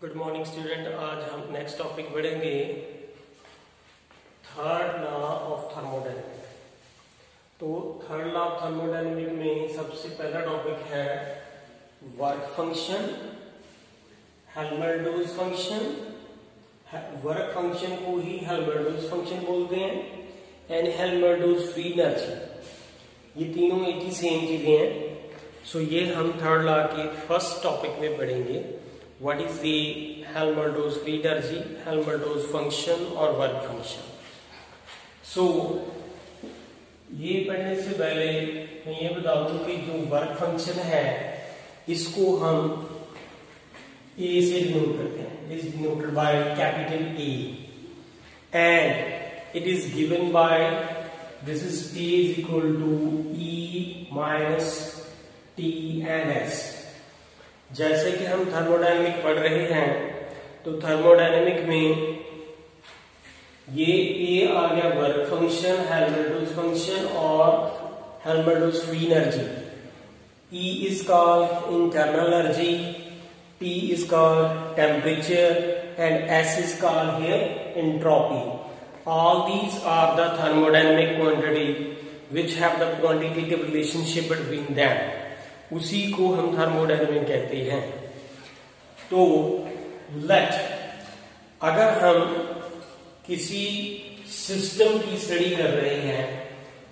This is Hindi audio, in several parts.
Good morning student. आज हम नेक्स्ट टॉपिक पढ़ेंगे थर्ड लॉ ऑफ थर्मोडायनेमिक्स। तो थर्ड लॉ ऑफ थर्मोडायनेमिक्स में सबसे पहला टॉपिक है work function, Helmholtz function. Work function को ही हेल्महोल्ट्ज़ फंक्शन बोलते हैं एंड हेल्महोल्ट्ज़ फ्री एनर्जी। ये तीनों एक ही सेम चीजें हैं। सो ये हम थर्ड लॉ के फर्स्ट टॉपिक में पढ़ेंगे। What is the Helmholtz free energy, Helmholtz function और work function? So ये पढ़ने से पहले मैं ये बता दूं कि जो वर्क फंक्शन है इसको हम A से डिनोट करते हैं। It is denoted by capital A and it is given by this is A is equal to E minus T and S। जैसे कि हम थर्मोडायनेमिक पढ़ रहे हैं तो थर्मोडायनेमिक में ये ए आ गया वर्क फंक्शन, हेल्महोल्ट्ज़ फंक्शन और Helmholtz free energy. E is called internal energy, T is called temperature and S is called here entropy. All these are the thermodynamic quantity which have the quantitative relationship between them. उसी को हम थर्मोडायनेमिक कहते हैं। तो लेट अगर हम किसी सिस्टम की स्टडी कर रहे हैं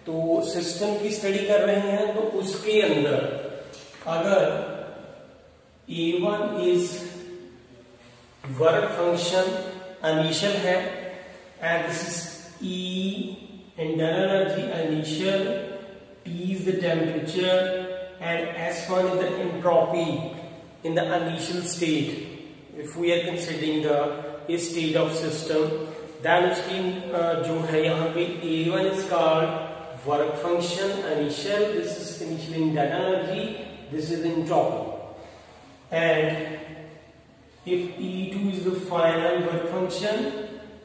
तो सिस्टम की स्टडी कर रहे हैं तो उसके अंदर अगर A1 is work function initial है and this is E internal energy initial, T is the temperature and S1 is the entropy in the initial state. If we are considering the state of system, then उसकी जो है यहाँ पे A1 is called work function initial. This is initial internal energy. This is entropy. And if E2 is the final work function,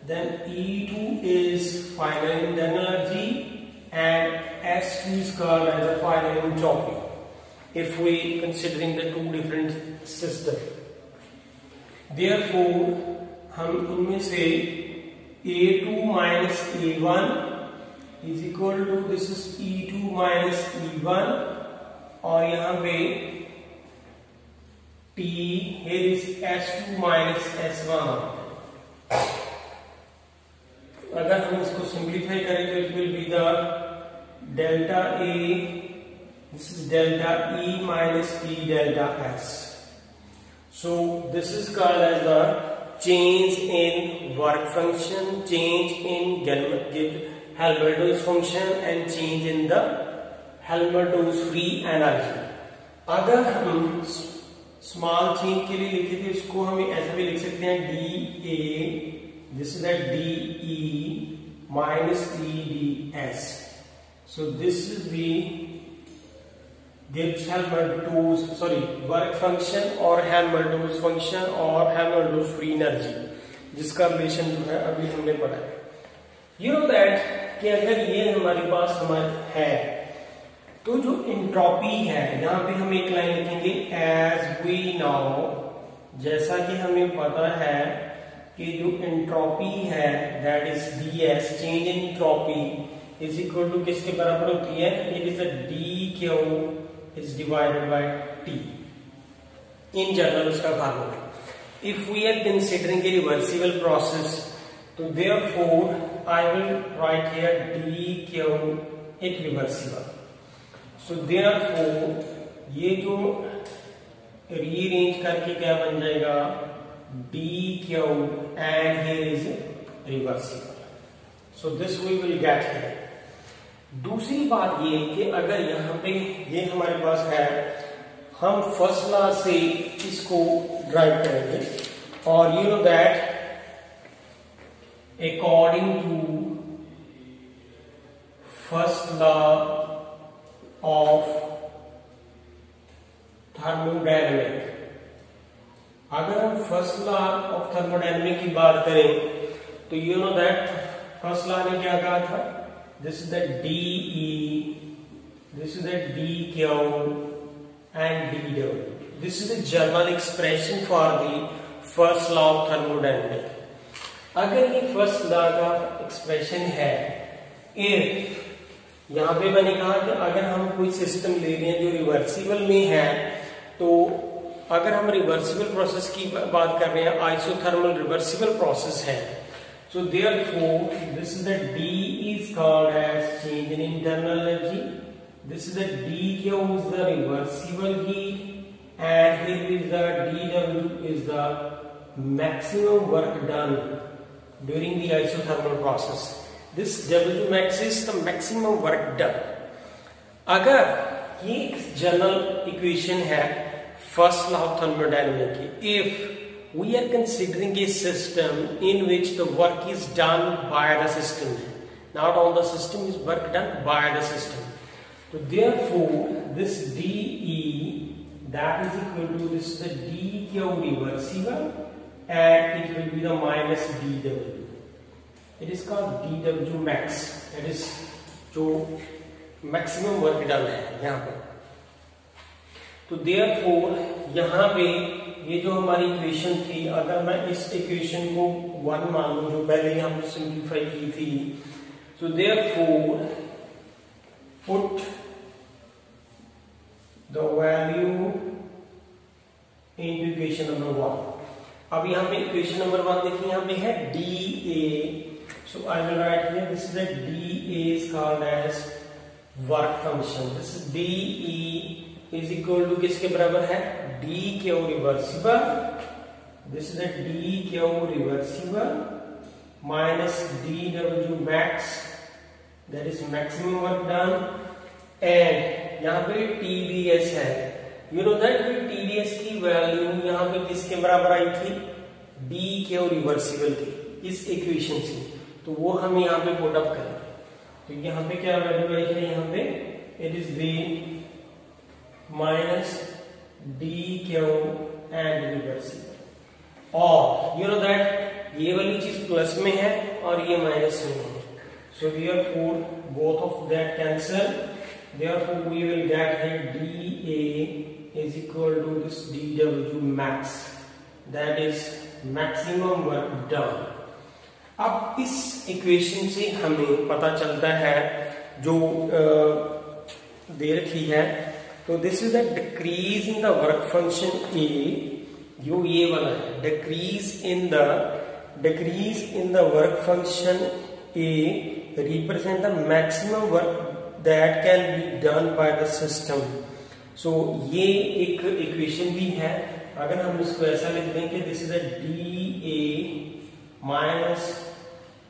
then E2 is final internal energy and S2 is called as a final entropy. If we considering the two different system, therefore हम इनमें से A2 minus A1 is equal to this is E2 minus E1 और यहाँ पे T here is S2 minus S1। अगर हम इसको सिंप्लीफाई करें तो it will be the delta A, this is delta E minus T delta S. So this is called as the change in work function, change in Helmholtz function and change in the Helmholtz free energy. अगर हम स्मॉल चेंज के लिए लिखे थे इसको हम ऐसा भी लिख सकते हैं dA, this is that dE minus TdS. So this is the gives Helmholtz work function और Helmholtz function और Helmholtz free energy जिसका रिलेशन जो है अभी हमने पढ़ा है। You know that कि अगर ये हमारे पास है तो जो एंट्रोपी है यहाँ पे हम एक लाइन लिखेंगे as we know, जैसा कि हमें पता है कि जो एंट्रोपी है that is ds, change in entropy is equal to किसके बराबर होती है? It is a dQ is divided by T in general उसका formula. If we are considering a reversible process, तो therefore I will write here dQ it reversible. So therefore ये जो rearrange करके क्या बन जाएगा dQ and here is reversible. So this we will get here. दूसरी बात ये कि अगर यहाँ पे ये हमारे पास है हम फर्स्ट लॉ से इसको ड्राइव करेंगे और you know that according to first law of thermodynamic, अगर हम फर्स्ट लॉ ऑफ थर्मोडायनेमिक की बात करें तो you know that first law ने क्या कहा था? This is the dE, this is the dQ and dW. This is the general expression for the first law of thermodynamics. अगर ये फर्स्ट लॉ का एक्सप्रेशन है, इफ यहाँ पे मैंने कहा कि अगर हम कोई सिस्टम ले रहे हैं जो रिवर्सिबल में है, तो अगर हम रिवर्सिबल प्रोसेस की बात कर रहे हैं, आइसोथर्मल रिवर्सिबल प्रोसेस है, so therefore this is the D is called as change in internal energy. This is the dQ is the reversible heat, and here is the dW is the maximum work done during the isothermal process. This W max is the maximum work done. अगर ये जनरल इक्वेशन है फर्स्ट लॉ ऑफ थर्मोडायनेमिक्स की, if we are considering a system in which the work is done by the system, not on the system, is work done by the system. So therefore this dE, that is equal to this is the dQ reversible, and it will be the minus dW. It is called dW max, that is जो maximum work done है यहाँ पर। तो therefore यहाँ पे ये जो हमारी इक्वेशन थी, अगर मैं इस इक्वेशन को 1 मान लूं जो पहले ही हमने सिंप्लीफाई की थी, so therefore put the value in equation number 1। अब यहाँ पे इक्वेशन नंबर 1 देखिए, यहाँ पे है dA, so I will write here this is the dA is called as work function. This dE is equal to किसके बराबर है, dQ reversible, this is the dQ reversible minus dW max, that is maximum work done, and यहाँ पे TdS है। You know that TdS की वैल्यू यहाँ पे किसके बराबर आई थी, dQ reversible की, इस इक्वेशन से, तो वो हम यहाँ पे पुट अप करें। तो यहाँ पे क्या वैल्यू आई है, यहाँ पे it is the minus dQ and reversible, और यू नो दैट ये वाली चीज प्लस में है और ये माइनस में है, सो therefore both of that cancel, therefore we will get here dA is equal to this dW max, that is maximum work done। अब इस इक्वेशन से हमें पता चलता है जो दे रखी है, तो this is the decrease in the work function A, जो ये वाला है, decrease in the work function A represent the maximum work that can be done by the system. So ये एक इक्वेशन भी है, अगर हम इसको ऐसा लिख दें कि this is the dA minus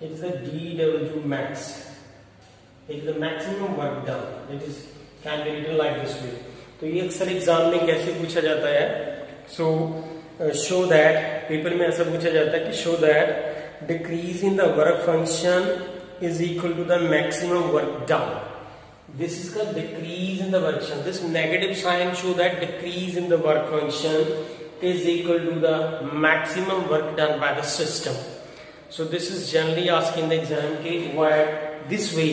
it is the dW max, it is the maximum work done, it is can be written like this way. तो ये अक्सर एग्जाम में कैसे पूछा जाता है, सो शो दैट, पेपर में ऐसा पूछा जाता है कि show that decrease in the work function is equal to the maximum work done. This is called decrease in the work function, this negative sign show that decrease in the work function is equal to the maximum work done by the system. So this is generally asked in the exam के why this way,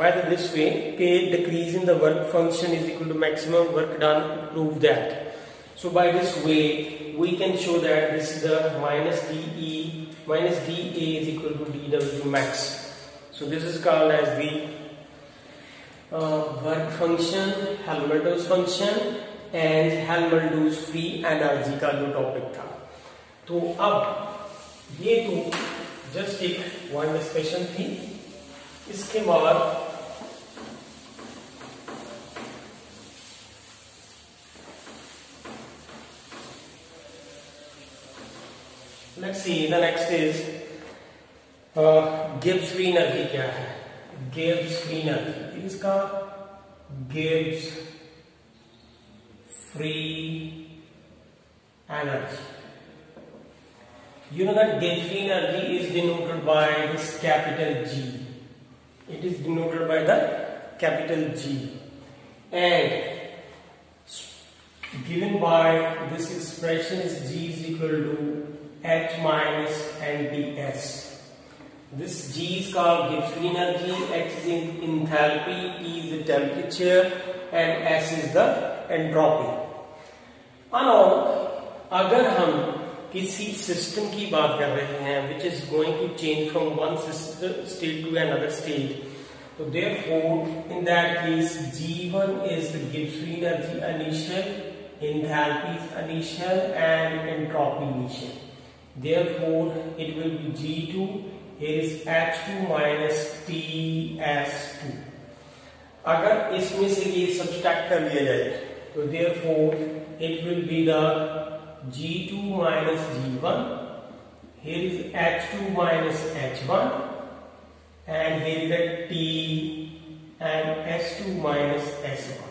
by this way के decrease in the work function is equal to maximum work done, prove that। So by this way we can show that this is the minus dE minus dA is equal to dW max। So this is called as the work function, Helmholtz function and Helmholtz free energy का जो टॉपिक था। तो अब ये तो जस्ट एक वन डिस्कशन थी, इसके बाद let's see the next is Gibbs free energy क्या है, Gibbs free energy, इसका Gibbs free energy, you know that Gibbs free energy is denoted by this capital G, it is denoted by the capital G, and given by this expression is G is equal to H minus NDS. This G is called Gibbs free energy, H is in enthalpy, T is the temperature, and S is the entropy. Now, अगर हम किसी सिस्टम की बात कर रहे हैं which is going to change from one state to another state, तो therefore in that case G1 is the Gibbs free energy initial, enthalpy is initial and entropy initial. Therefore it will be G2, here is H2 minus TS2. अगर इसमें से ये सब्सट्रैक्ट कर लिया जाए तो therefore it will be the G2 minus G1, here is H2 minus H1 and here is the T and S2 minus S1.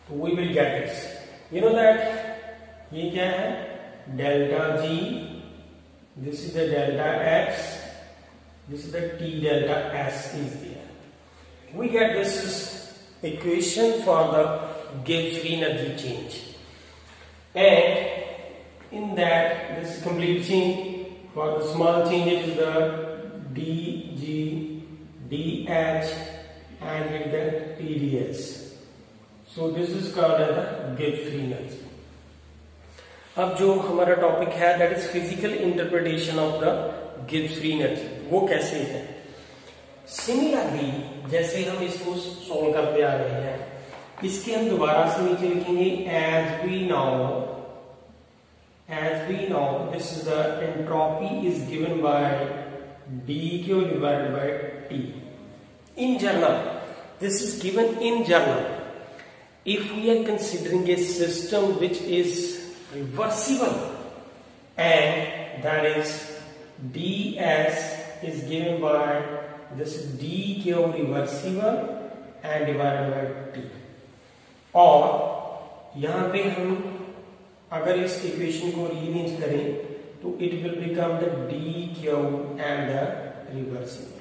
So we will get this. You know that ये क्या है, delta G, this is the delta X, this is the T delta S is there. We get this is equation for the Gibbs free energy change, and in that this is complete change. For the small change it is the dG dH and here the TdS. So this is called as the Gibbs free energy. अब जो हमारा टॉपिक है that is physical interpretation of the Gibbs free energy, वो कैसे है। सिमिलरली जैसे हम इसको सॉल्व करते आ रहे हैं, इसके हम दोबारा से नीचे लिखेंगे as we know this is the entropy is given by dQ divided by T. In general, this is given in general. If we are considering a system which is reversible, and that is ds is given by this is dQ reversible and divided by T, और यहाँ पे हम अगर इस इक्वेशन को रीअरेंज करें तो it will become the dQ and the reversible.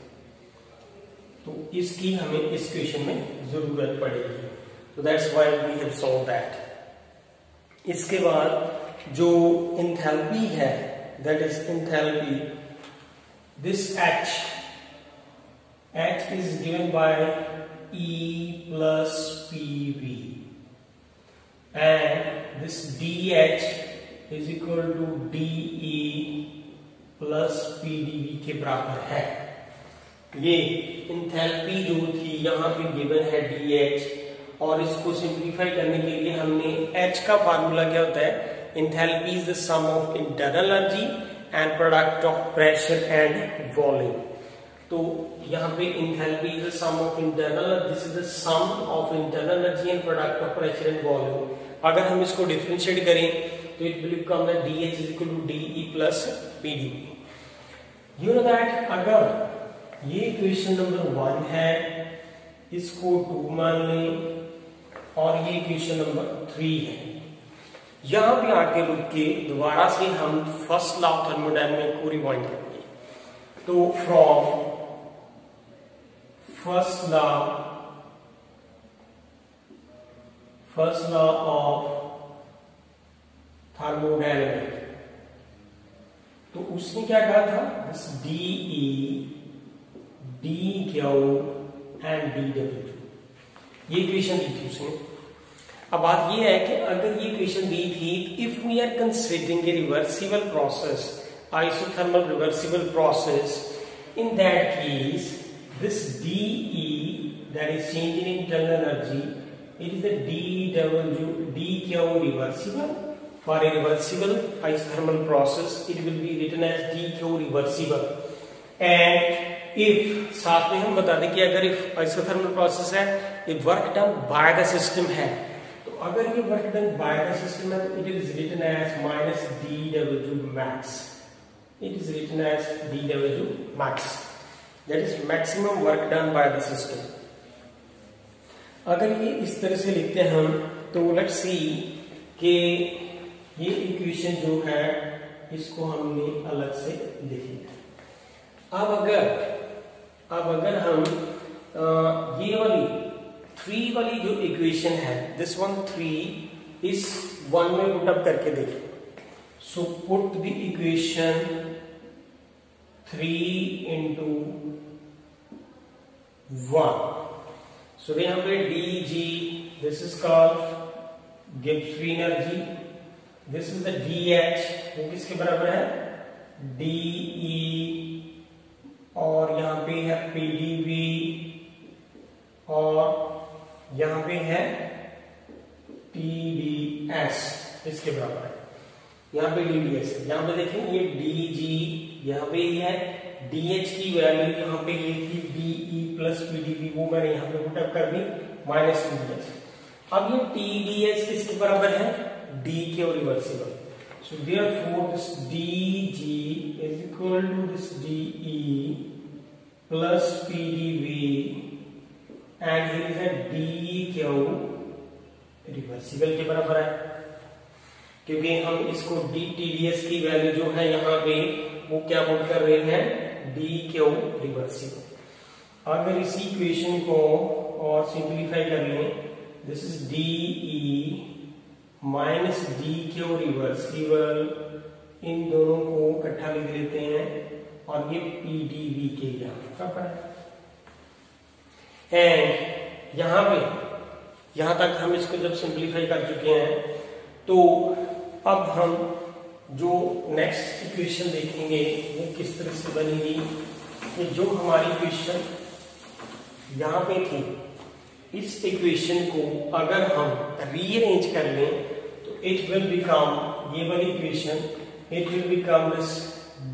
तो इसकी हमें इस इक्वेशन में जरूरत पड़ेगी, तो that's why we have solve that. इसके बाद जो एंथैल्पी है that is enthalpy, this H is given by E plus PV and this DH is equal to DE plus PdV के बराबर है। ये एंथैल्पी जो थी यहाँ पे गिवन है DH, और इसको सिंप्लीफाई करने के लिए हमने H का फार्मूला क्या होता है, enthalpy is the sum of internal energy and product of pressure and volume. तो यहाँ पे enthalpy is the sum of internal, this is the sum of internal energy and product of pressure and volume. अगर हम इसको डिफरेंशिएट करें तो it will become that DH is equal to DE plus PdV। You know that अगर ये इक्वेशन नंबर 1 है, इसको 2 मान लें, और ये इक्वेशन नंबर 3 है। यहां पे आके रुक के दोबारा से हम फर्स्ट लॉ ऑफ थर्मोडायनामिक्स को रिवाइंड करेंगे। तो from first law of thermodynamics, तो उसने क्या कहा था, this DE dQ and dW, ये इक्वेशन दी थी उसने। अब बात ये है कि अगर ये इक्वेशन दी थी, if we are considering a reversible process, isothermal reversible process, in that case this DE that is change in internal energy, it is the dQ reversible. For a reversible isothermal process it will be written as dQ reversible, and if साथ में हम बता दें कि अगर if isothermal process है, if work done by the system है, तो अगर ये work done by the system है, it is written as minus dW max. It is written as dW max, that is maximum work done by the system. अगर ये इस तरह से लिखते हैं हम, तो let's see कि ये इक्वेशन जो है इसको हमने अलग से लिखी है। अब अगर हम ये वाली 3 वाली जो इक्वेशन है, दिस वन 3 इस 1 में पुट अप करके देखें। So put the equation 3 into 1। सो यहाँ पे dG, this is called Gibbs free energy, this is the DH, वो किसके बराबर है? DE, और यहाँ पे है PDV, और यहाँ पे है TDS, इसके बराबर है। यहाँ पे DDS है, यहाँ पे देखें ये DG, यहाँ पे है DH की वैल्यू, यहाँ पे ये थी DE प्लस PDV, वो मैंने यहाँ पे पुटअप कर दी माइनस TDS। अब ये TDS किसके बराबर है? D के और reversible. So therefore this DG is equal to this DE plus PDV and here is a DQ reversible के बराबर है, क्योंकि हम इसको TDS की वैल्यू जो है यहाँ पे वो क्या पुट कर रहे हैं? DQ reversible. अगर इसी इक्वेशन को और सिंप्लीफाई कर लें, this is DE minus DQ reversible, इन दोनों को इकट्ठा लिख लेते हैं और ये PDV के यहाँ है। एंड यहाँ पे यहां तक हम इसको जब सिंप्लीफाई कर चुके हैं, तो अब हम जो नेक्स्ट इक्वेशन देखेंगे वो किस तरह से बनेगी कि जो हमारी इक्वेशन यहाँ पे थी, इस इक्वेशन को अगर हम रीअरेंज कर लें तो इट विल बिकम, ये वाली equation, it will become this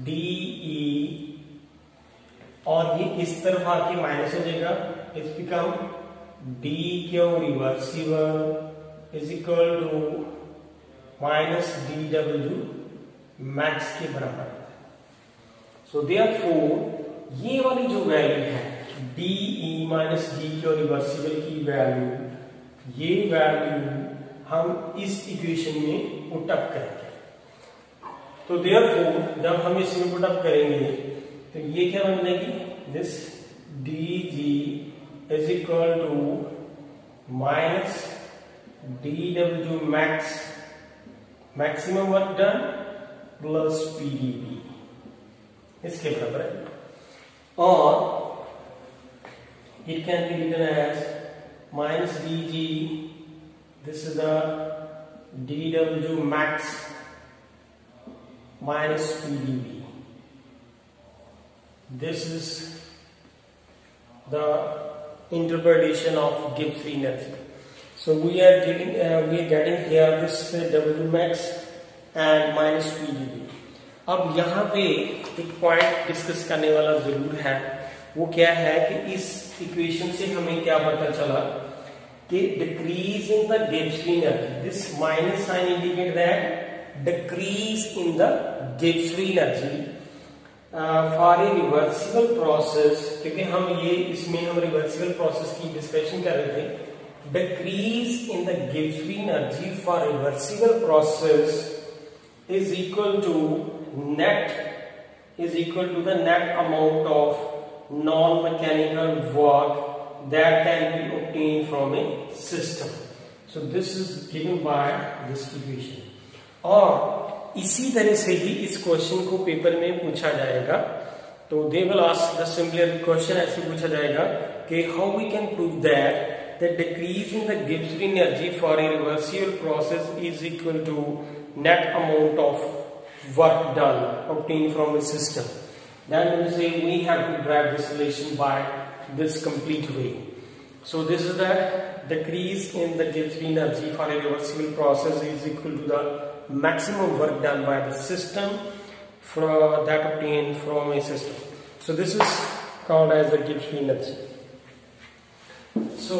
DE, और ये इस तरफ आके माइनस हो जाएगा, it's become DQ reversible is equal to minus DW max के बराबर। सो देयरफॉर ये वाली जो वैल्यू है DE माइनस DQ रिवर्सिबल की वैल्यू, ये वैल्यू हम इस इक्वेशन में पुटअप करेंगे। तो देयरफॉर जब हम इसमें पुटअप करेंगे तो ये क्या बन जाएगी? This DG is equal to minus DW max, maximum work done, plus PDV, इसके बराबर है। और it can be written as minus DG, this is the DW max minus PDV, this is the interpretation of Gibbs free energy. So we are getting here this W max and minus PDV। अब यहाँ पे एक पॉइंट डिस्कस करने वाला जरूर है, वो क्या है कि इस इक्वेशन से हमें क्या पता चला कि decrease in the Gibbs free energy, this minus sign indicate that decrease in the Gibbs free energy for a reversible process, क्योंकि हम ये इसमें हम रिवर्सिबल प्रोसेस की डिस्कशन कर रहे थे। Decrease in the Gibbs free energy for reversible process is equal to the net amount of non-mechanical work that can be obtained from a system. So this is given by this equation। और इसी तरह से ही इस क्वेश्चन को पेपर में पूछा जाएगा। तो they will ask the similar question, ऐसे पूछा जाएगा कि how we can prove that the decrease in the Gibbs free energy for a reversible process is equal to net amount of work done obtained from a system. Then we say we have to derive this relation by this complete way. So this is the decrease in the Gibbs free energy for a reversible process is equal to the maximum work done by the system that obtained from a system. So this is called as the Gibbs free energy. So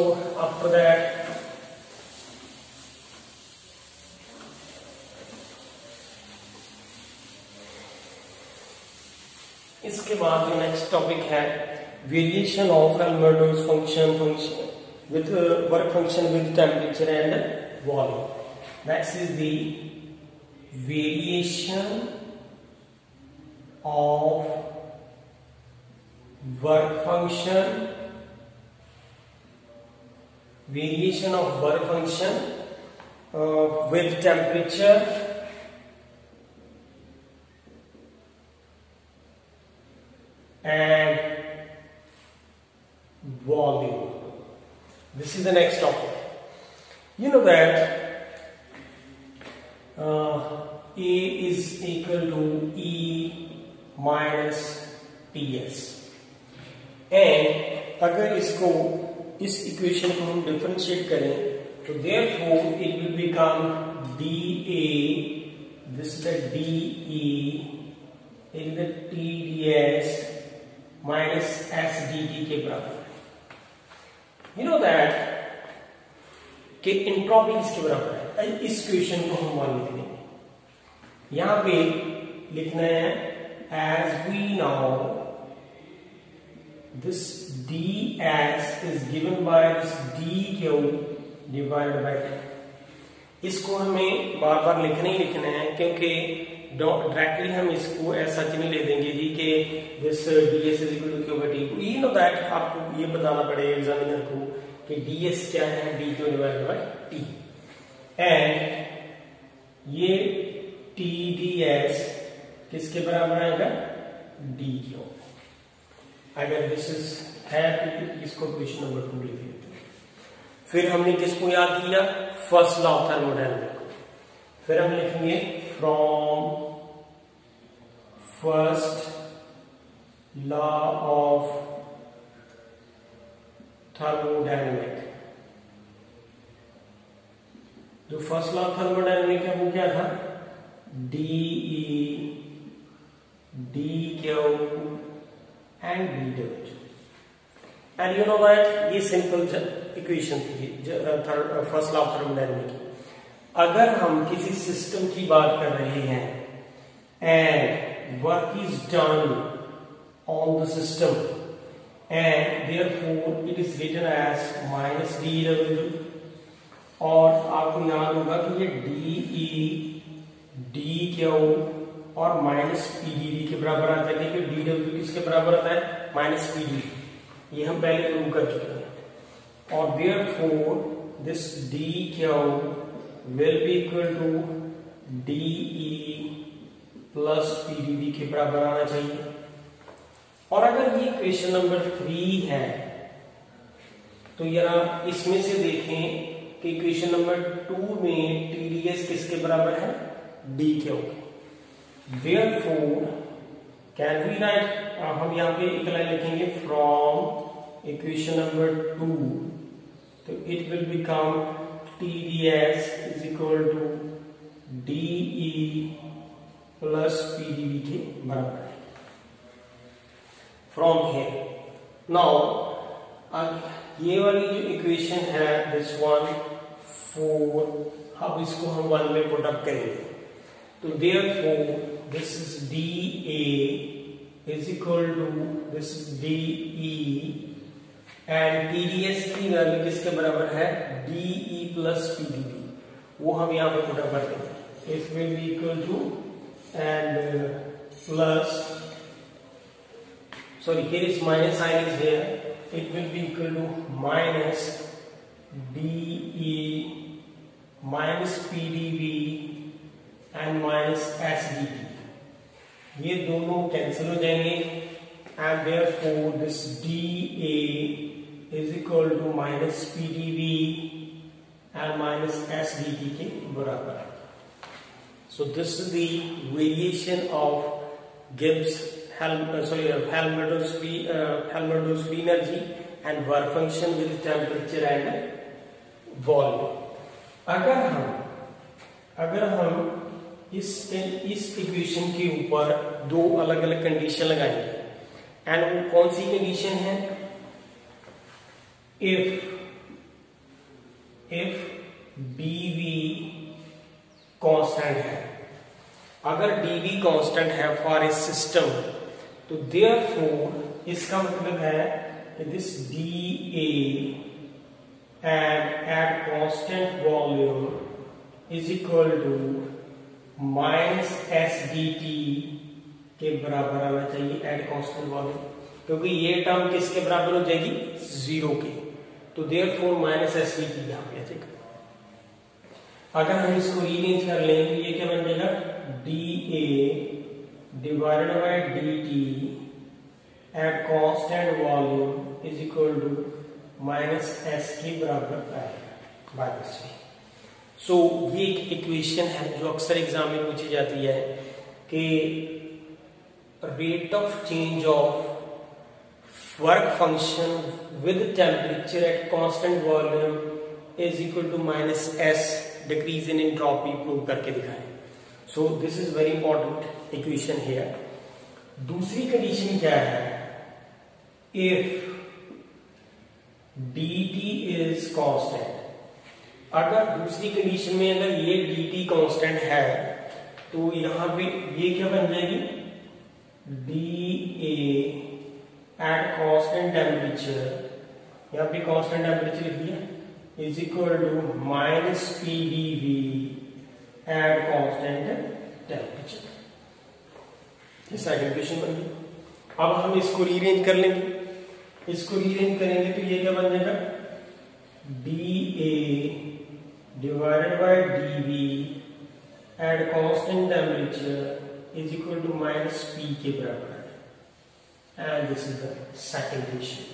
after that, इसके बाद जो नेक्स्ट टॉपिक है variation of Helmholtz function with work function with temperature and volume. Next is the variation of work function, variation of work function with temperature and volume. This is the next topic. You know that equal to E minus T S. And अगर इसको इस इक्वेशन को हम डिफरेंशिएट करें तो therefore it will become D A, this is the D E, is the T D S minus S D T के बराबर। यू नो दैट कि एंट्रोपी किसके बराबर है, इस इक्वेशन को हम मान लिख लेंगे। यहां पे लिखना है as we know this ds is given by this dq divided by t। इसको हमें बार बार लिखना ही लिखना है क्योंकि डायरेक्टली हम इसको ऐसा नहीं ले देंगे जी कि this ds is equal to q by t। You know that आपको ये बताना पड़ेगा एग्जामिनर को कि ds क्या है, dq divided by t। And ये tds किसके बराबर आएगा, dq। अगर दिस इज है तो इसको क्वेश्चन नंबर 2 लिख लेते हैं। फिर हमने किसको याद किया, फर्स्ट लॉ ऑफ थर्मोडायनामिक्स। फिर हम लिखेंगे from first law of thermodynamics. जो फर्स्ट लॉ ऑफ थर्मोडायनामिक्स है वो क्या था, D E D Q and dw। and you know that ये सिंपल इक्वेशन थी फर्स्ट लॉ ऑफ थर्मोडायनामिक्स की। अगर हम किसी सिस्टम की बात कर रहे हैं and work is done on the system and therefore it is written as minus dw। और आपको याद होगा कि ये dE dQ और माइनस पीडीवी के बराबर आता है, क्योंकि डीडब्ल्यू किसके बराबर आता है, माइनस पीडीवी। ये हम पहले प्रूव कर चुके हैं। और therefore this D Q will be equal to D E plus P D V के बराबर आना चाहिए। और अगर ये क्वेश्चन नंबर 3 है तो यार इसमें से देखें कि क्वेश्चन नंबर 2 में टीडीएस किसके बराबर है, D Q. Therefore, can we write, हम यहाँ पे एक लाइन लिखेंगे from equation number 2, तो it will become TDS is equal to DE plus PDV के बराबर है। From here, now ये वाली जो इक्वेशन है this one 4, अब इसको हम 1 में पुट अप करेंगे। तो therefore this is dA is equal to this is DE and TDS की वैल्यू किसके बराबर है, DE plus PDV। वो हम यहाँ पे पुट अप करते हैं। It will be equal to and plus, sorry here is minus sign is here, it will be equal to minus DE minus PDV and minus SDT। ये दोनों कैंसिल हो जाएंगे and therefore this DA is equal to minus PDV and minus SDT के बराबर है। So this is the variation of Gibbs Helmholtz free energy and work function with temperature and volume। अगर हम इस इक्वेशन के ऊपर 2 अलग अलग कंडीशन लगाएंगे एंड वो कौन सी कंडीशन है, इफ dV कांस्टेंट है। अगर dV कांस्टेंट है फॉर ए सिस्टम तो देयरफॉर इसका मतलब है कि this dA and at constant volume is equal to minus SDT के बराबर आना चाहिए एट कांस्टेंट वॉल्यूम, क्योंकि ये टर्म किसके बराबर हो जाएगी, 0 के। तो देयरफॉर माइनस SDT यहाँ पे आ जाएगा। अगर हम इसको रीअरेंज कर लें तो ये क्या बन जाएगा, dA divided by dt at constant volume is equal to minus S के बराबर आएगा बाय दिस। सो ये एक इक्वेशन है जो अक्सर एग्जाम में पूछी जाती है कि rate of change of work function with temperature at constant volume is equal to minus S decrease in entropy prove करके दिखाएं। So this is very important equation here. दूसरी कंडीशन क्या है, इफ dt इज कांस्टेंट, अगर दूसरी कंडीशन में अगर ये dt कांस्टेंट है तो यहां पे ये क्या बन जाएगी, dA एट कांस्टेंट टेम्परेचर, यहां पे कांस्टेंट टेम्परेचर लिख दिया, is equal to minus PdV at constant temperature. ये सेकंड इक्वेशन बन गई। अब हम इसको रीअरेंज कर लेंगे, इसको रीअरेंज करेंगे तो ये क्या बन जाएगा, dA divided by dV at constant temperature is equal to minus P के बराबर है। And this is the second equation.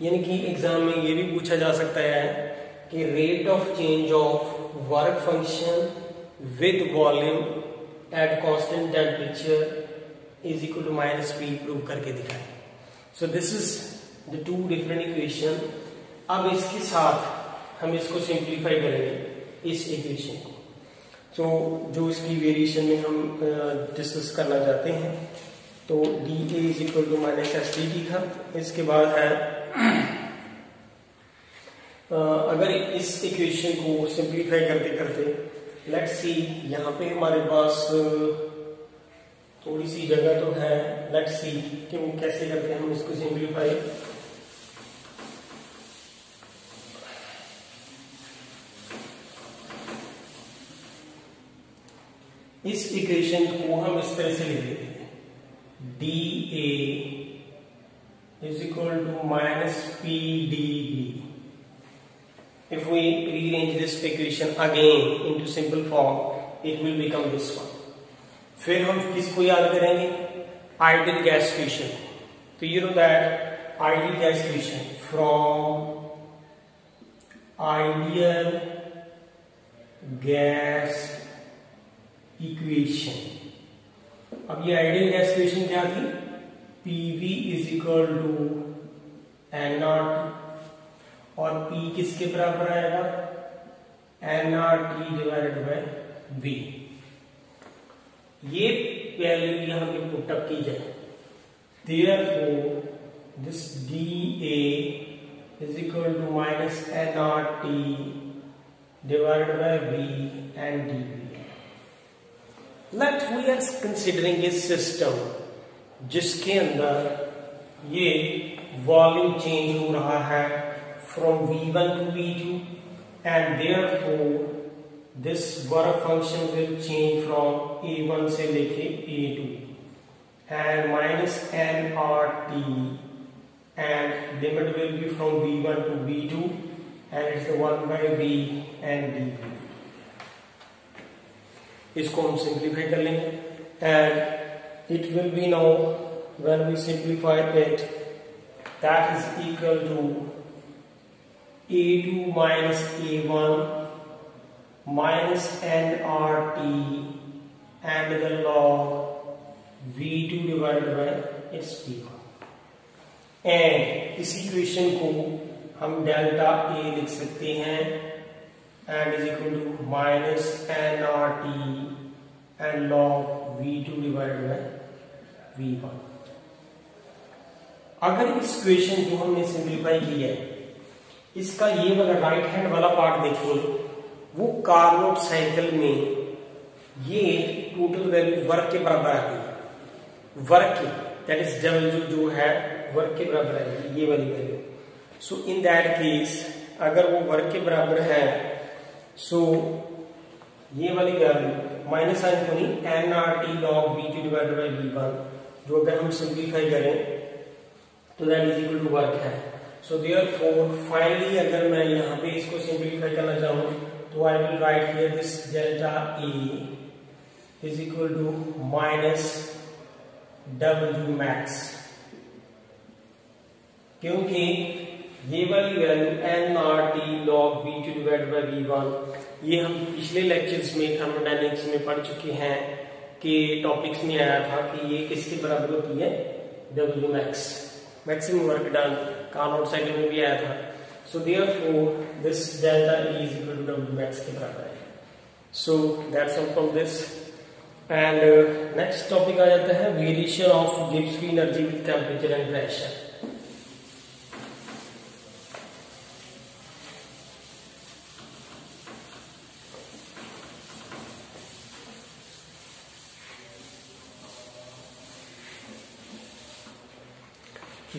यानी कि एग्जाम में ये भी पूछा जा सकता है कि rate of change of work function with volume at constant temperature is equal to minus P prove करके दिखाएं। So this is the two different equation. अब इसके साथ हम इसको सिंप्लीफाई करेंगे इस इक्वेशन को। सो जो इसकी वेरिएशन में हम डिस्कस करना चाहते हैं, तो dA is equal to minus S dt था। इसके बाद है अगर इस इक्वेशन को सिंप्लीफाई करते करते लेट्स सी, यहाँ पे हमारे पास थोड़ी सी जगह तो है, लेट्स सी कि वो कैसे करते हैं हम इसको सिंप्लीफाई। इस इक्वेशन को हम इस तरह से लिख देते हैं, dA is equal to minus PdV. If we rearrange this equation again into simple form, it will become this one. फिर हम किसको याद करेंगे, आइडियल गैस इक्वेशन। तो you know that ideal gas equation from ideal gas equation. अब ये आइडियल गैस इक्वेशन क्या थी, PV is equal to nRT, और P किसके बराबर आएगा, nRT डिवाइडेड बाय V। ये वैल्यू यहां पे पुटअप की जाए, therefore this dA is equal to minus nRT divided by V and dV. Let we are considering a system जिसके अंदर ये वॉल्यूम चेंज हो रहा है from V1 to V2 and therefore this work function will change from A1 से लेके A2 and minus nRT and limit will be from V1 to V2 and it's the 1 by V and dV। इसको हम सिंप्लीफाई कर लेंगे and it will be now when we simplify it that is equal to A2 minus A1 minus nRT and the log V2 divided by its P1 and इस इक्वेशन को हम डेल्टा A लिख सकते हैं and is equal to minus nRT and log V2 divided by V1। अगर इस इक्वेशन को हमने सिंप्लीफाई किया है, इसका ये वाला राइट हैंड वाला पार्ट देखें, वो कार्नोट साइकिल में ये टोटल वैल्यू वर्क के बराबर आती है, वर्क की दैट इज डब्ल्यू जो है वर्क के बराबर आएगी ये वाली value. So in that case अगर वो वर्क के बराबर है, सो ये वाली वैल्यू माइनस साइन को नहीं nRT log V2 divided by V1 जो अगर हम सिंप्लीफाई करें तो that is equal to work है। सो देयरफॉर फाइनली अगर मैं यहाँ पे इसको सिंप्लीफाई करना चाहूँ तो I will write here this delta A is equal to minus W max, क्योंकि ये वाली value nRT log V2 divided by V1 ये हम पिछले लेक्चर्स में थर्मोडायनेमिक्स में पढ़ चुके हैं के टॉपिक्स में आया था कि ये किसके बराबर होती है, W max, maximum work done. Carnot cycle में भी आया था। So therefore this delta E is equal to W max के बराबर है। So that's all from this. And next topic आ जाता है variation of Gibbs free energy with temperature and pressure.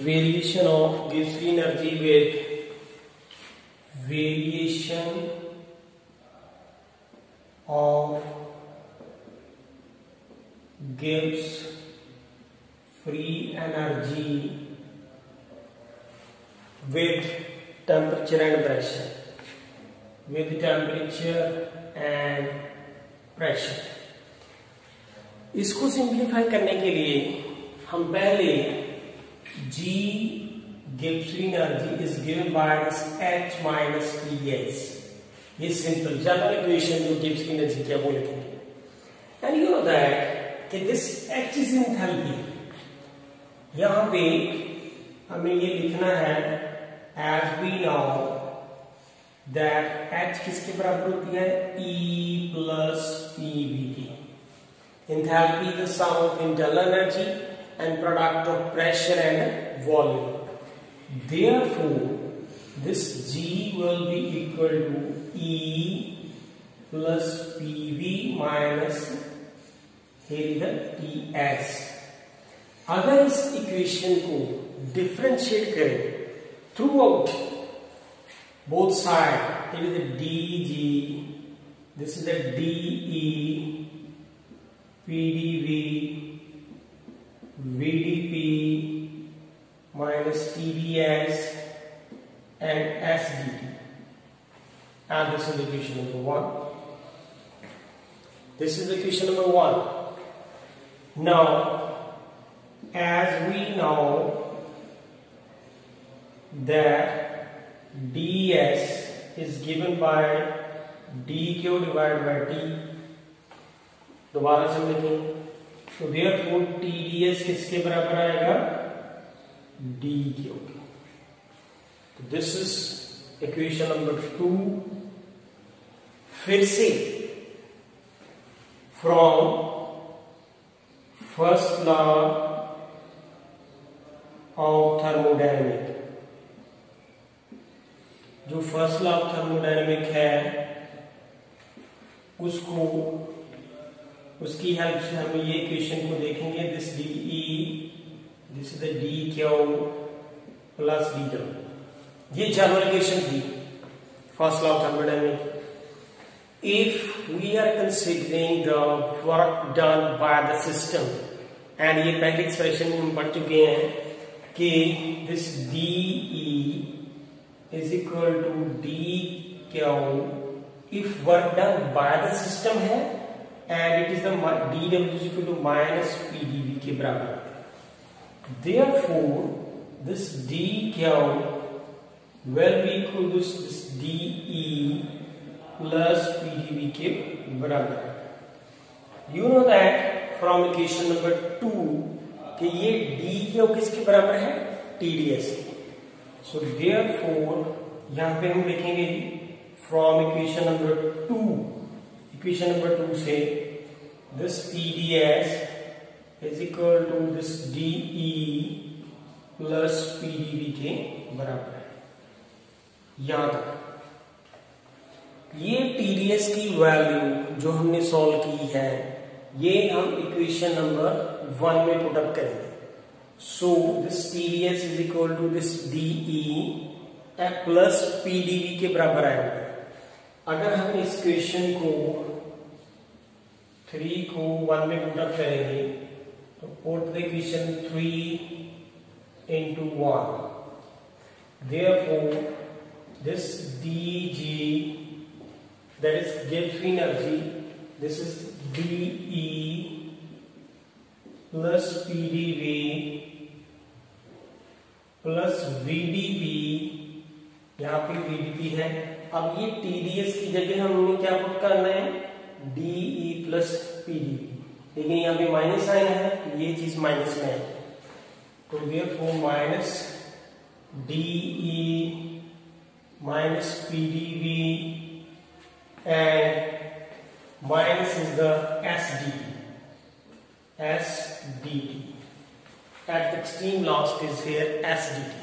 Variation of Gibbs free energy with variation of Gibbs free energy with temperature and pressure, with temperature and pressure। इसको सिंप्लीफाई करने के लिए हम पहले G Gibbs free energy is given by this H minus TS, ये सिंपल जनरल इक्वेशन जो गिब्स फ्री एनर्जी क्या वो लिखेंगे। एंड यू नो दैट कि दिस H इज एंथैल्पी। यहां पे हमें ये लिखना है as we know that H किसके बराबर होती है, E प्लस PV की। Enthalpy is the sum of internal energy and product of pressure and volume. Therefore, this G will be equal to E plus PV minus here the TS। अगर इस इक्वेशन को डिफरेंशिएट करें throughout both sides, it is the DG, this is the DE, PDV, VDP minus TDS and SDT, and this is equation number 1. This is equation number 1. Now, as we know that ds is given by dq divided by t, दोबारा से लिखेंगे तो therefore TDS किसके बराबर आएगा, dq। तो दिस इज इक्वेशन नंबर 2। फिर से from first law of thermodynamic, जो फर्स्ट लॉ ऑफ थर्मोडायनेमिक है उसकी हेल्प से हम ये इक्वेशन को देखेंगे। This DE, this is the DQ plus DW, ये जनरल इक्वेशन थी first law of thermodynamic. If we are considering the work done by the system, and ये पहले एक्सप्रेशन में हम पढ़ चुके हैं कि this DE is equal to DQ if work done by the system है and it is the dW is equal to minus PdV के बराबर आता है। Therefore, this dQ will be equal to this dE plus PdV के बराबर है। You know that from equation number 2 कि ये dQ किसके बराबर है, TDS के। So therefore यहाँ पे हम लिखेंगे from equation number 2, equation number 2 से this TDS is equal to this DE plus PdV के बराबर है। यहां तक ये TDS की वैल्यू जो हमने सॉल्व की है ये हम इक्वेशन नंबर 1 में पुट अप करेंगे। So this TDS is equal to this DE plus PdV के बराबर आएगा। अगर हम इस इक्वेशन को 3 को 1 में पुट अप करेंगे तो put the equation 3 into 1, therefore this dG, that is Gibbs free energy, this is dE plus PdV plus VdP, यहाँ पे VdP है। अब ये TDS की जगह हमने क्या पुट करना है, DE plus PdV। लेकिन यहाँ पे माइनस साइन है, ये चीज माइनस में है, तो therefore minus DE minus PdV and minus is the SDT. At the extreme last is here SDT.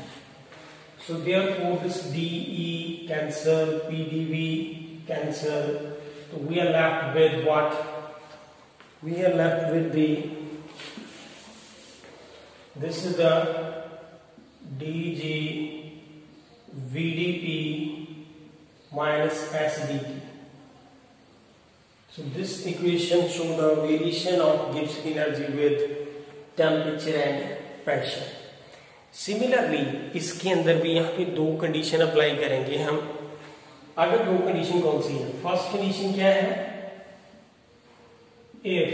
So therefore this DE cancel, PdV cancel. So we are left with what? We are left with this is the dg VdP minus SDT. So this equation shows the variation of Gibbs energy with temperature and pressure. Similarly, इसके अंदर भी यहाँ पे दो कंडीशन अप्लाई करेंगे हम. अगर दो कंडीशन कौन सी है? फर्स्ट कंडीशन क्या है? If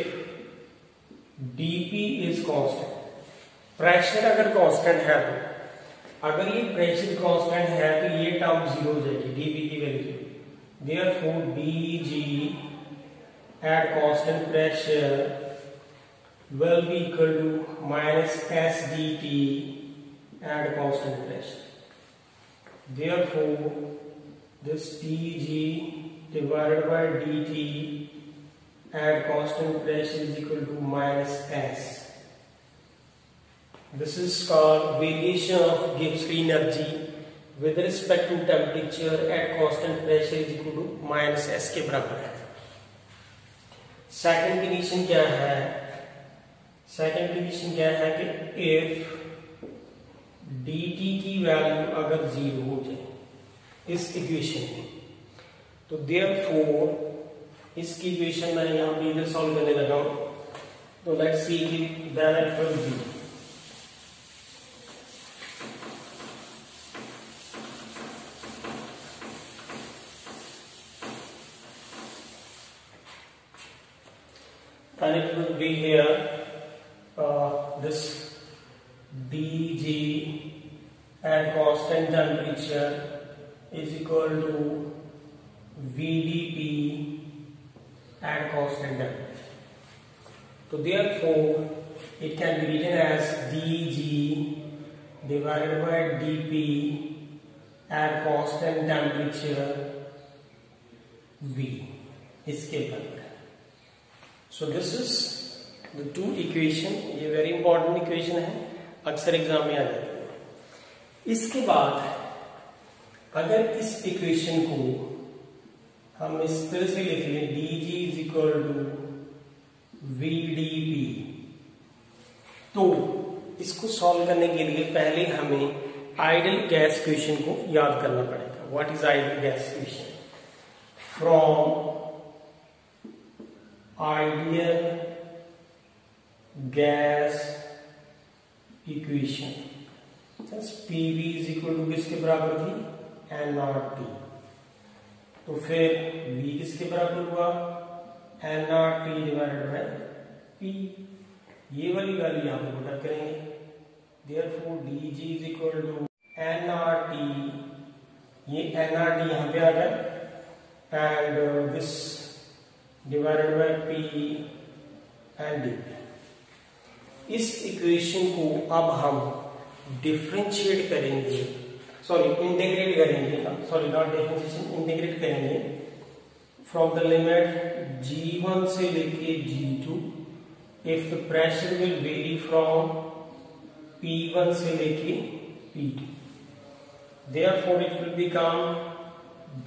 dP is constant, pressure अगर कांस्टेंट है, तो अगर ये प्रेशर कांस्टेंट है तो ये टर्म जीरो हो जाएगी dP की value. Therefore dG at constant pressure will be equal to minus SDT at constant pressure. Therefore, this dG divided by dt at constant pressure is equal to minus S. This is called variation of Gibbs free energy with respect to temperature at constant pressure is equal to minus S के बराबर है. सेकंड कंडीशन क्या है? सेकंड कंडीशन क्या है कि if dt की वैल्यू अगर जीरो हो जाए इस इक्वेशन में, तो therefore इसकी इक्वेशन मैं यहाँ पे इधर सॉल्व करने लगा हूं. तो लेट्स सी कि then it will be and it will be here this dG at constant temperature is equal to VdP at constant temperature. So therefore it can be written as dG divided by dP at constant temperature V इसके बराबर. So this is the two equation. ये very important equation है, अक्सर एग्जाम में आ जाती है. इसके बाद अगर इस इक्वेशन को हम इस तरह से लिख लें dG is equal to VdP, तो इसको सॉल्व करने के लिए पहले हमें आइडियल गैस इक्वेशन को याद करना पड़ेगा. What is ideal gas equation? From ideal gas equation PV is equal to किसके बराबर थी? nRT. तो फिर V किसके बराबर हुआ? nRT divided by P. ये वाली वैल्यू यहाँ पे पुट करेंगे. Therefore dG is equal to nRT, ये nRT यहाँ पे आ गया, and this divided by P and dP. इस इक्वेशन को अब हम डिफरेंशिएट करेंगे, सॉरी इंटीग्रेट करेंगे, सॉरी नॉट डिफरेंशिएशन, इंटीग्रेट करेंगे फ्रॉम द लिमिट G1 से लेके G2 if the pressure will vary from P1 से लेके P2. Therefore it will become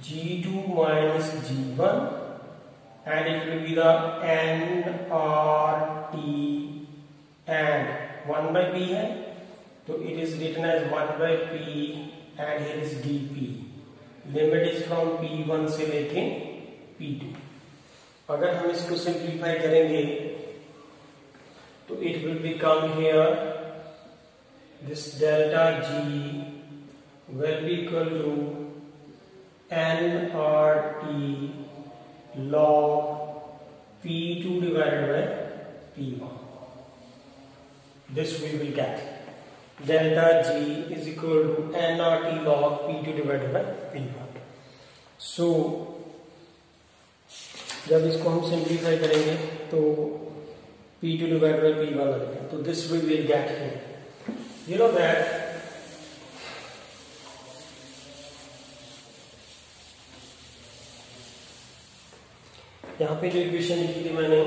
G2 minus G1 and it will be the nRT and 1 by P है, तो it is written as 1 by P and here is dP. Limit is from P1 से लेके P2. अगर हम इसको सिंप्लीफाई करेंगे तो it will become here this delta G will be equal to nRT log P2 divided by P1. This we will get. Delta G is equal to nRT log P2 divided by P1. So जब इसको हम सिंप्लीफाई करेंगे तो P2 divided by P1 लगेगा, तो this we will get here. You know that यहाँ पे जो इक्वेशन लिखी थी मैंने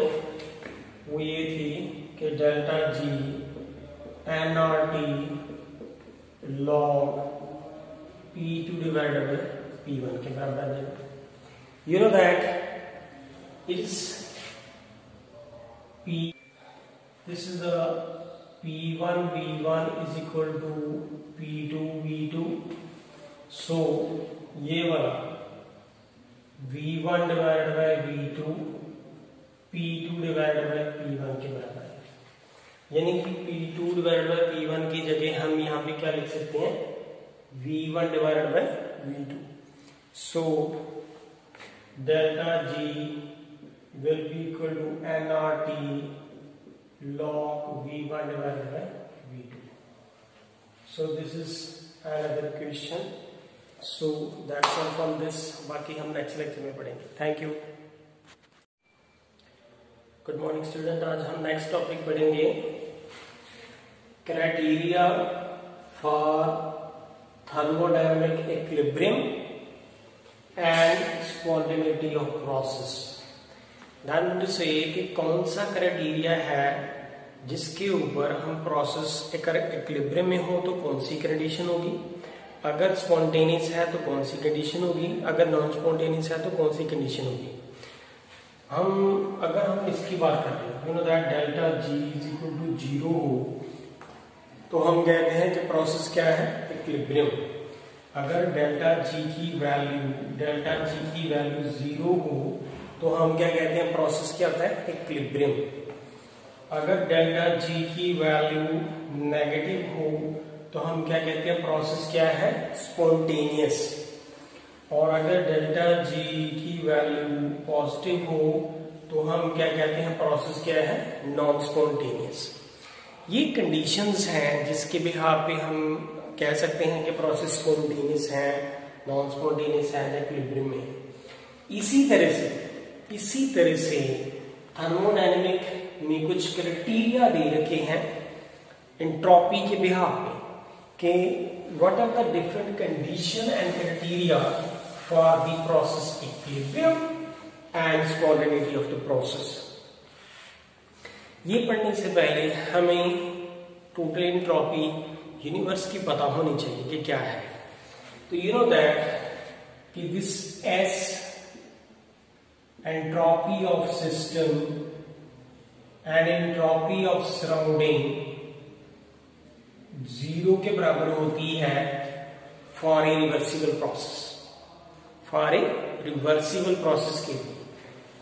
वो ये थी कि delta G n R T log P2 divided by P1 के बराबर है. You know that is P. This is the P1 V1 is equal to P2 V2. So ये वाला V1 divided by V2 P2 divided by P1 के बराबर है. यानी कि P2 divided by P1 की जगह हम यहाँ पे क्या लिख सकते हैं, V1 divided by V2. So delta G will be equal to nRT log V1 divided by V2. So this is another equation. So that's all from this. बाकी हम नेक्स्ट लेक्चर में पढ़ेंगे. Thank you. Good morning student. आज हम नेक्स्ट टॉपिक पढ़ेंगे criteria for thermodynamic equilibrium and spontaneity of process. That mean to say कि कौन सा क्राइटेरिया है जिसके ऊपर हम प्रोसेस इक्विलिब्रियम में हो तो कौन सी कंडीशन होगी, अगर स्पॉन्टेनियस है तो कौन सी कंडीशन होगी, अगर नॉन स्पॉन्टेनियस है तो कौन सी कंडीशन होगी. अगर हम इसकी बात करते हैं, you know that delta G is equal to 0 हो तो हम कहते हैं कि प्रोसेस क्या है, इक्विलिब्रियम. अगर डेल्टा जी की वैल्यू 0 हो तो हम क्या कहते हैं, प्रोसेस क्या होता है, इक्विलिब्रियम. अगर डेल्टा जी की वैल्यू नेगेटिव हो तो हम क्या कहते हैं, प्रोसेस क्या है, स्पॉन्टेनियस. और अगर डेल्टा जी की वैल्यू पॉजिटिव हो तो हम क्या कहते हैं, प्रोसेस क्या है, नॉन स्पॉन्टेनियस. ये कंडीशंस हैं जिसके बिहाफ पे हम कह सकते हैं कि प्रोसेस स्पॉन्टेनियस है, नॉन स्पॉन्टेनियस है, इक्विलिब्रियम में. इसी तरह से थर्मोडायनेमिक में कुछ क्राइटेरिया दे रखे हैं एंट्रोपी के बिहाफ पे कि what are the different condition and criteria for the process equilibrium and spontaneity of the process. ये पढ़ने से पहले हमें टोटल एंट्रोपी यूनिवर्स की पता होनी चाहिए कि क्या है. तो यू नो दैट कि this S entropy of system and entropy of surrounding 0 के बराबर होती है for a reversible process. For a reversible process के लिए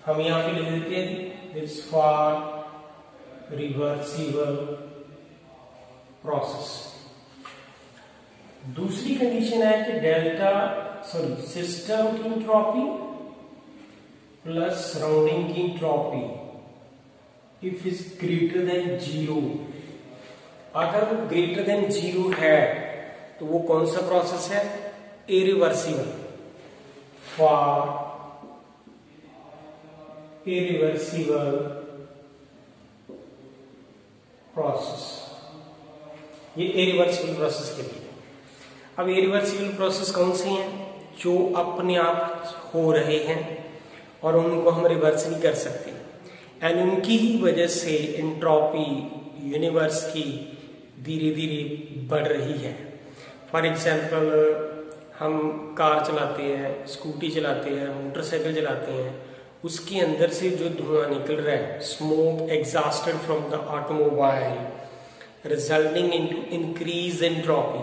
हम यहां पे लिख देते हैं दिस फॉर रिवर्सिबल प्रोसेस. दूसरी कंडीशन है कि सिस्टम की एंट्रोपी प्लस सराउंडिंग की entropy if is greater than 0. अगर वो ग्रेटर देन 0 है तो वो कौन सा प्रोसेस है, इरिवर्सिबल. फॉर इरिवर्सिबल प्रोसेस, ये इरिवर्सिबल प्रोसेस के लिए. अब इरिवर्सिबल प्रोसेस कौन सी हैं, जो अपने आप हो रहे हैं और उनको हम रिवर्स नहीं कर सकते एंड उनकी ही वजह से एंट्रोपी यूनिवर्स की धीरे धीरे बढ़ रही है. फॉर एग्जाम्पल हम कार चलाते हैं, स्कूटी चलाते हैं, मोटरसाइकिल चलाते हैं, उसके अंदर से जो धुआं निकल रहा है, smoke exhausted from the automobile resulting into increase entropy.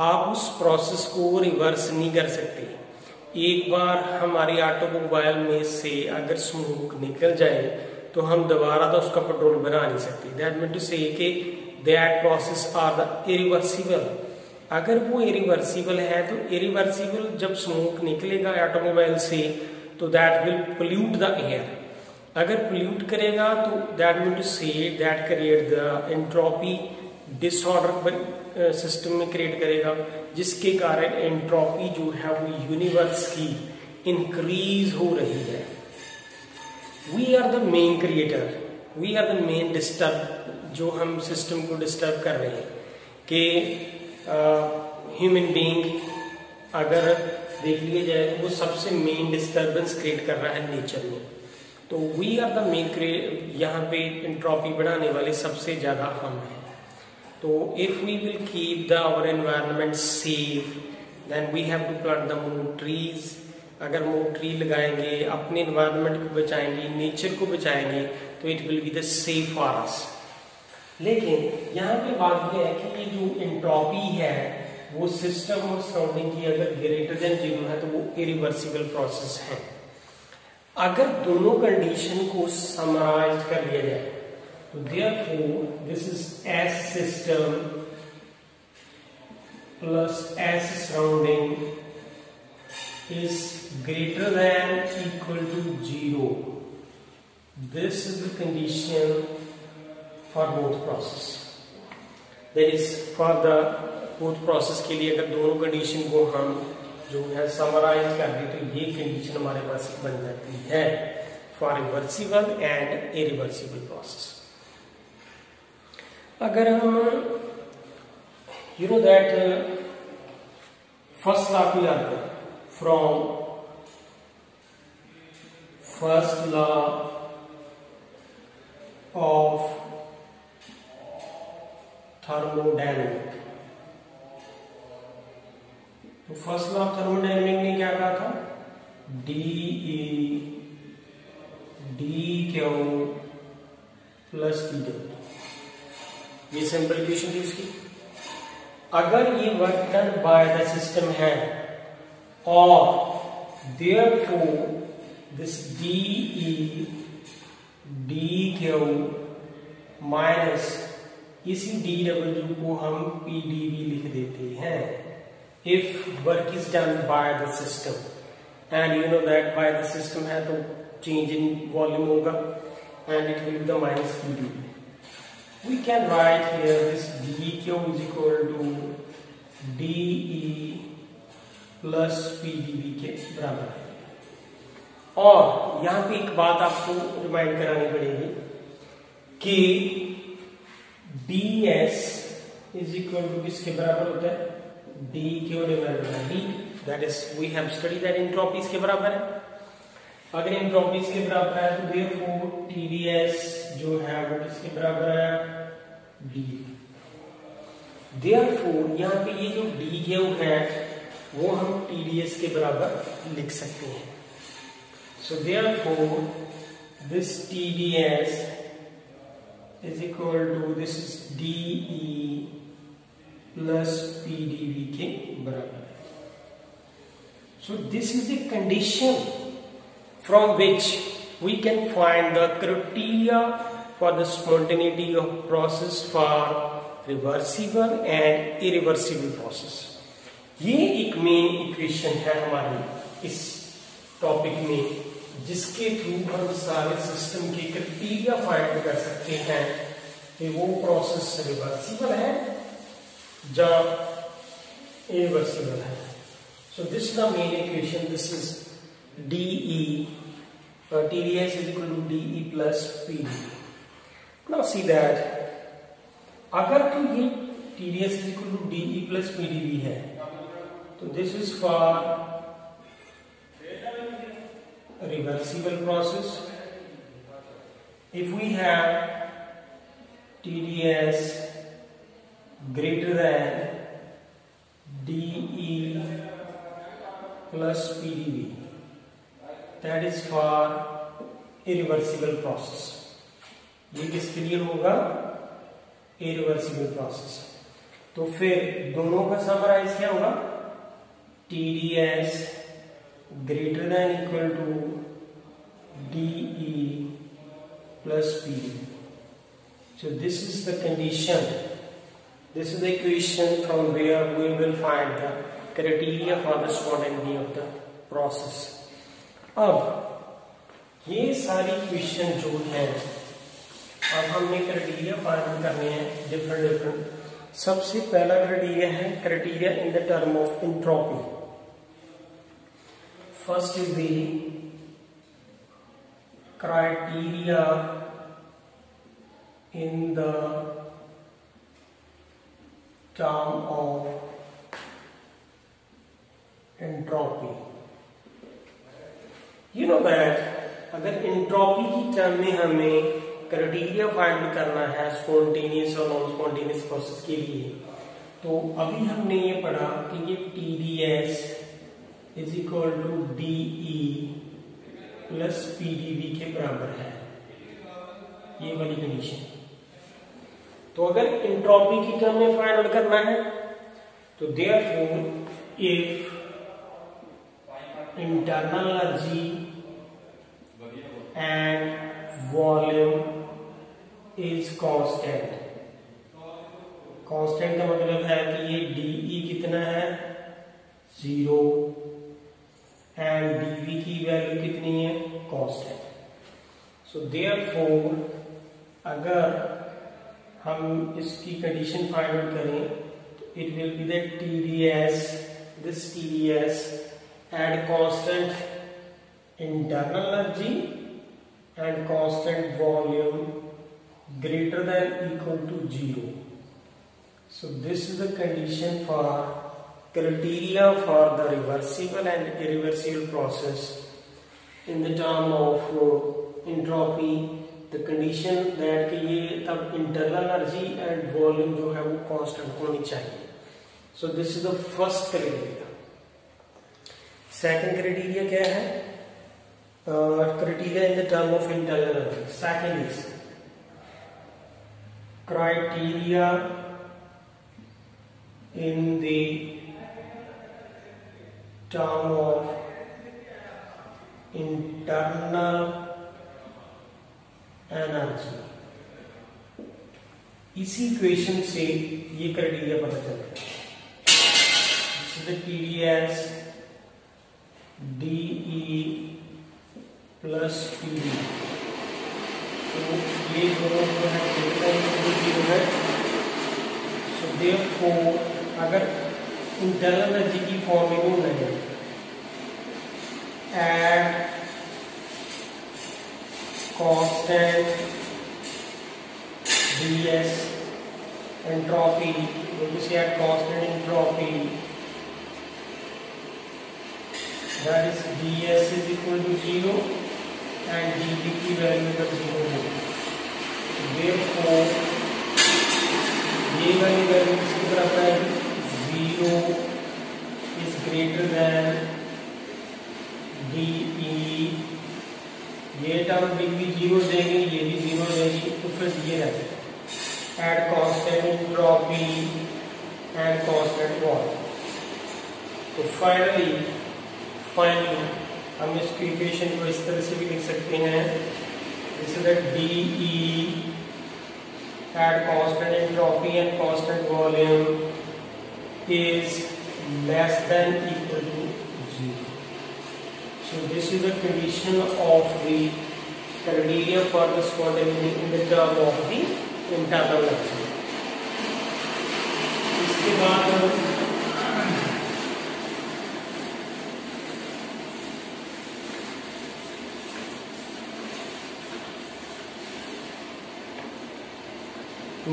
आप उस प्रोसेस को रिवर्स नहीं कर सकते. एक बार हमारी ऑटोमोबाइल में से अगर स्मोक निकल जाए तो हम दोबारा तो उसका पेट्रोल बना नहीं सकते. दैट मीन टू से कि that process are the irreversible. अगर वो इरिवर्सिबल है तो इरिवर्सिबल जब स्मोक निकलेगा ऑटोमोबाइल से तो that will pollute the air. अगर पोल्यूट करेगा तो that mean to say that create the entropy disorder system में क्रिएट करेगा, जिसके कारण एंट्रोपी जो है वो यूनिवर्स की इंक्रीज हो रही है. We are the main creator. We are the main disturb, जो हम सिस्टम को डिस्टर्ब कर रहे हैं कि ह्यूमन बीइंग अगर देख लिया जाए तो वो सबसे मेन डिस्टर्बेंस क्रिएट कर रहा है नेचर में। तो वी आर द मेन यहाँ पे एंट्रोपी बढ़ाने वाले सबसे ज्यादा हम हैं। तो if we will keep the our environment safe then we have to plant the more trees. अगर मोर ट्री लगाएंगे, अपने एनवायरनमेंट को बचाएंगे, नेचर को बचाएंगे, तो it will be the safe for us. लेकिन यहाँ पे बात यह है कि ये जो एंट्रोपी है वो सिस्टम और सराउंडिंग की अगर ग्रेटर देन 0 है तो वो इरिवर्सिबल प्रोसेस है। अगर दोनों कंडीशन को समराइज कर लिया जाए तो therefore this is S system plus S surrounding is greater than equal to 0. This is the condition for both process. That is for the both process के लिए अगर दोनों कंडीशन को हम जो है समराइज कर दें तो ये कंडीशन हमारे पास बन जाती है for reversible and irreversible process. अगर हम you know that first law को याद करें, from first law of thermodynamics। तो फर्स्ट लॉ ऑफ थर्मोडायनेमिक ने क्या कहा था? DE dQ plus dW। ये सिंपल इक्वेशन थी उसकी। अगर ये work done by the system है और therefore this DE dQ minus इसी dW को हम PdV लिख देते हैं if work is done by the system, and you know that by the system है तो change in volume होगा and it will be the minus PdV. We can write here this dQ is equal to DE plus PdV के बराबर है। और यहां पे एक बात आपको रिमाइंड करानी पड़ेगी कि ds इज इक्वल टू किसके बराबर होता है? dQ divided by d, that is we have study that entropies के बराबर है। अगर एंट्रोपीज के बराबर है तो देयरफॉर TdS जो है वो किसके बराबर है? d। देयरफॉर यहां पे ये जो dQ है वो हम TdS के बराबर लिख सकते हैं। So therefore this TdS is equal to this is DE plus PdV के बराबर है। So this is the condition from which we can find the criteria for the spontaneity of process for reversible and irreversible process. ये एक मेन इक्वेशन है हमारी इस टॉपिक में, जिसके थ्रू हम सारे सिस्टम के क्राइटेरिया फाइंड कर सकते हैं कि वो प्रोसेस रिवर्सिबल है या इरिवर्सिबल है। So this is the main equation, this is DE TdS is equal to DE plus PdV. Now see that अगर तो ये TdS is equal to DE plus PdV है तो this is for reversible process. If we have TdS greater than DE plus PdV, that is for irreversible process. ये किसके लिए होगा? irreversible process. तो फिर दोनों का समराइज क्या होगा? TdS greater than equal to DE plus PdV. So this is the condition. This is the equation from where we will find the criteria for the spontaneity of the process. अब ये सारी इक्वेशन जो है अब हमने क्राइटेरिया फाइंड करने हैं डिफरेंट। सबसे पहला क्राइटेरिया है criteria in the term of entropy. First is the criteria in the term of entropy. You know that अगर एंट्रोपी की टर्म में हमें क्राइटेरिया फाइंड करना है स्पॉन्टेनियस और नॉन स्पॉन्टेनियस प्रोसेस के लिए, तो अभी हमने ये पढ़ा कि ये TdS is equal to DE plus PdV के बराबर है, ये वाली कंडीशन। तो अगर एंट्रोपी की टर्म में फाइंड आउट करना है तो therefore if internal energy and volume is constant, constant का मतलब है कि ये DE कितना है 0 एंड DV की वैल्यू कितनी है कांस्टेंट। सो देयरफॉर अगर हम इसकी कंडीशन फाइंड आउट करें तो it will be that TdS, this TdS at constant internal energy and constant volume greater than equal to 0. So this is the condition for criteria for the reversible and irreversible process in the term of entropy. The condition that कि ये तब internal energy and volume जो है वो constant होनी चाहिए. So this is the first criteria. Second criteria क्या है? Criteria in the term of internal energy. Second is criteria in the term of internal energy. इसी इक्वेशन से ये क्राइटेरिया पता चलता है। This is the TdS DE plus PD। तो ये दोनों जो है सो देयरफॉर अगर इंटरनल एनर्जी की फॉर्मूला नहीं at constant ds entropy, when you say at constant entropy, that is ds is equal to 0 and dV की वैल्यू का 0 है। Therefore ये वाली वैल्यू किसकी बराबर है 0 is greater than DE। ये टर्म भी 0 देंगे, ये भी 0 देंगी, तो फिर ये रहता है at constant entropy and constant volume। तो फाइनली हम इस इक्वेशन को इस तरह से भी लिख सकते हैं, this is that DE at constant entropy and constant volume is less than equal to 0। So this is the condition of the criteria for the spontaneity in the term of the internal energy। इसके बाद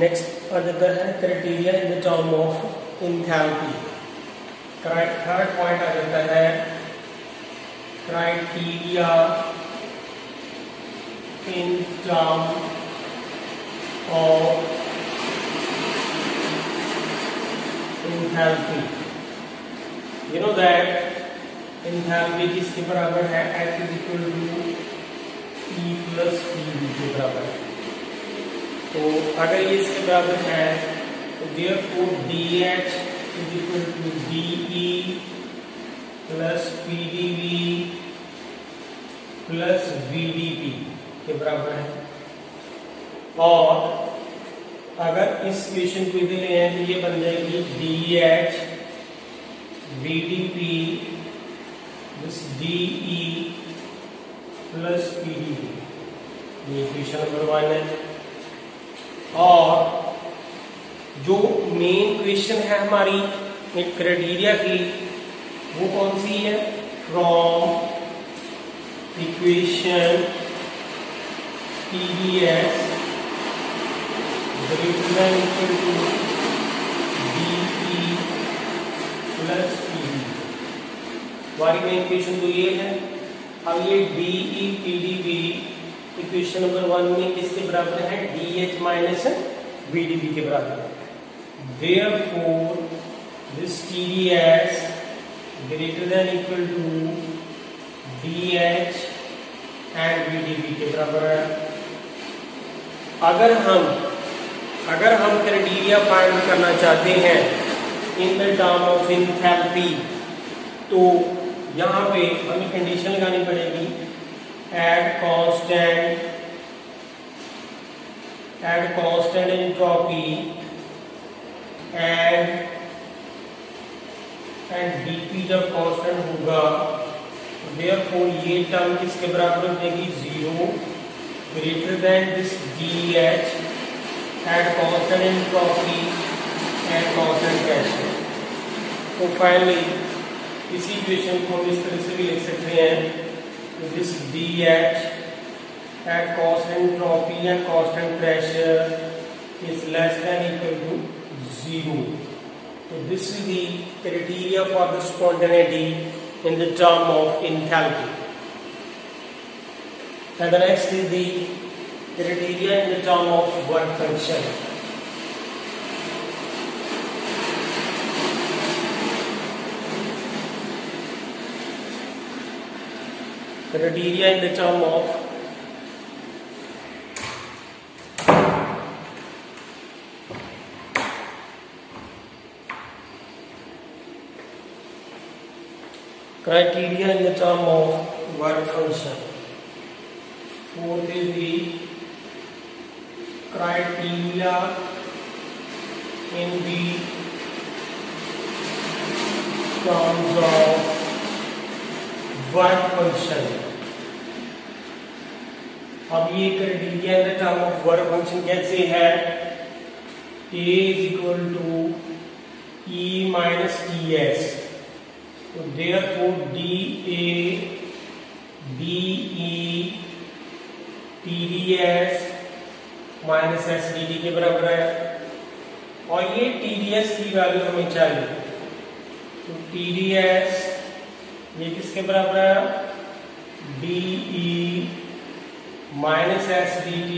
नेक्स्ट आ जाता है criteria in the term of enthalpy. Third point आ जाता है criteria in term of enthalpy. You know that enthalpy किसके बराबर है H is equal to E plus PV के बराबर है। तो अगर ये इसके बराबर है तो therefore DH is equal to DE plus PdV plus VdP के बराबर है। और अगर इस इक्वेशन को इधर ले आए तो ये बन जाएगी DH VdP plus DE plus PdV, ये इक्वेशन नंबर 1 है। और जो मेन इक्वेशन है हमारी एक क्राइटेरिया की, वो कौन सी है, from equation TdS greater than equal to DE plus PD। हमारी मेन इक्वेशन तो ये है। अब ये DE PDB इक्वेशन नंबर 1 में किसके बराबर है? DH माइनस VDB के बराबर है। Therefore this TDS greater than equal to DH and VDB के बराबर है। अगर हम क्राइटेरिया फाइंड करना चाहते हैं इन द टर्म ऑफ एंथैल्पी, तो यहाँ पे हमें कंडीशन लगानी पड़ेगी at constant entropy and DP जब कांस्टेंट होगा, देयरफॉर ये टर्म किसके बराबर हो जाएगी? 0 greater than this DH at constant entropy and constant pressure. तो फाइनली इसी इक्वेशन को हम इस तरह से भी लिख सकते हैं, this DH at constant entropy and constant pressure is less than equal to 0. So this is the criteria for the spontaneity in the term of enthalpy. And the next is the criteria in the term of work function. Criteria in the term of work function. Fourth is the criteria in the terms of work function. अब ये criteria in the term of work function कैसे है? A is equal to E minus ES. तो therefore DA DE TDS minus SDT के बराबर है, और ये TDS की वैल्यू हमें चाहिए। तो TDS ये किसके बराबर है? DE minus SDT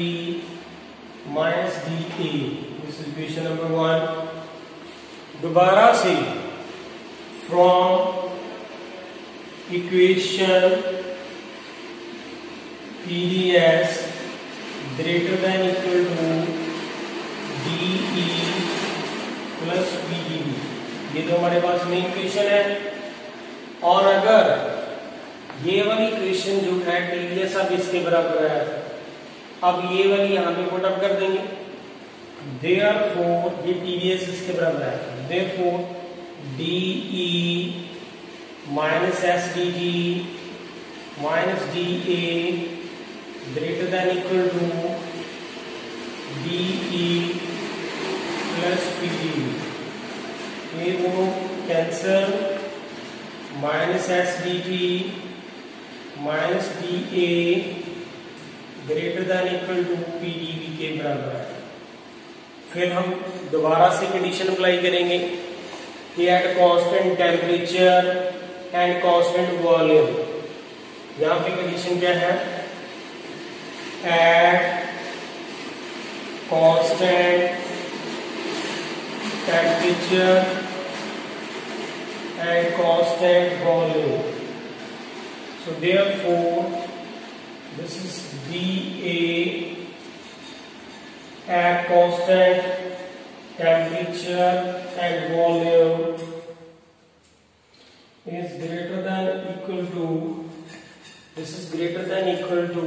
minus DA। This is equation number 1। दोबारा से from equation TDS greater than equal to DE plus VDB, ये तो हमारे पास मेन इक्वेशन है। और अगर ये वाली इक्वेशन जो है TDS अब इसके बराबर है, अब ये वाली यहाँ पे पुट अप कर देंगे। Therefore ये TDS इसके बराबर है, therefore DE minus SDT minus DA greater than equal to DE plus PDB। ये दोनों cancel, minus SDT minus DA greater than equal to PDB के बराबर है। फिर हम दोबारा से कंडीशन अप्लाई करेंगे कि eight constant temperature and constant volume. यहाँ पे कंडीशन क्या है? Eight constant temperature and constant volume. So therefore this is dA at constant temperature and volume is greater than equal to, this is greater than equal to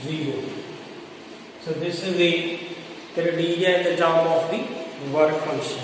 0. So this is the criteria in the term of the work function.